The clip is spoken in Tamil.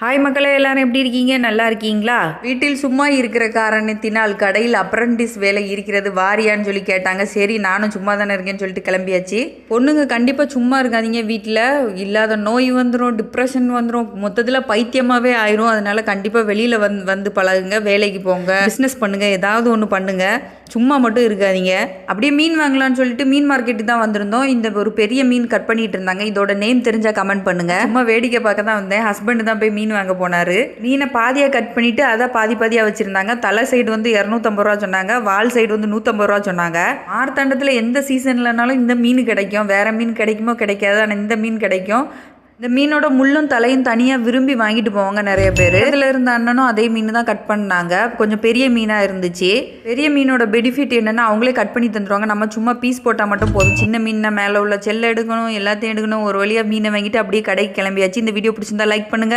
ஹாய் மக்களே, எல்லாரும் எப்படி இருக்கீங்க? நல்லா இருக்கீங்களா? வீட்டில் சும்மா இருக்கிற காரணத்தினால் கடையில் அப்ரண்டிஸ் வேலை இருக்கிறது, வாரியான்னு சொல்லி கேட்டாங்க. சரி, நானும் சும்மா தானே இருக்கேன்னு சொல்லிட்டு கிளம்பியாச்சு. பொண்ணுங்க கண்டிப்பாக சும்மா இருக்காதீங்க. வீட்டில் இல்லாத நோய் வந்துடும், டிப்ரெஷன் வந்துடும், மொத்தத்தில் பைத்தியமாகவே ஆயிரும். அதனால கண்டிப்பாக வெளியில் வந்து பழகுங்க, வேலைக்கு போங்க, பிஸ்னஸ் பண்ணுங்கள், ஏதாவது ஒன்று பண்ணுங்கள். சும்மா மட்டும் இருக்காதீங்க. அப்படியே மீன் வாங்கலாம்னு சொல்லிட்டு மீன் மார்க்கெட்டு தான் வந்திருந்தோம். இந்த ஒரு பெரிய மீன் கட் பண்ணிட்டு இருந்தாங்க. இதோட நேம் தெரிஞ்சால் கமெண்ட் பண்ணுங்க. சும்மா வேடிக்கை பார்க்க தான் வந்தேன். ஹஸ்பண்ட் தான் போய் மீன் வாங்க போனாரு. மீனை பாதியாக கட் பண்ணிட்டு அதை பாதியாக வச்சிருந்தாங்க. தலை சைடு வந்து 250 ரூபா சொன்னாங்க, வால் சைடு வந்து 150 ரூபா சொன்னாங்க. மார்த்தாண்டத்தில் எந்த சீசன்லனாலும் இந்த மீன் கிடைக்கும். வேற மீன் கிடைக்குமோ கிடைக்காது, ஆனால் இந்த மீன் கிடைக்கும். இந்த மீனோட முள்ளும் தலையும் தனியாக விரும்பி வாங்கிட்டு போவாங்க நிறைய பேர். இதில் இருந்த அண்ணனும் அதே மீன் தான் கட் பண்ணாங்க. கொஞ்சம் பெரிய மீனாக இருந்துச்சு. பெரிய மீனோட பெனிஃபிட் என்னென்னா அவங்களே கட் பண்ணி தந்துடுவாங்க. நம்ம சும்மா பீஸ் போட்டால் மட்டும் போதும். சின்ன மீனை மேலே உள்ள செல்லை எடுக்கணும், எல்லாத்தையும் எடுக்கணும். ஒரு வழியாக மீனை வாங்கிட்டு அப்படியே கடைக்கு கிளம்பியாச்சு. இந்த வீடியோ பிடிச்சிருந்தா லைக் பண்ணுங்கள்.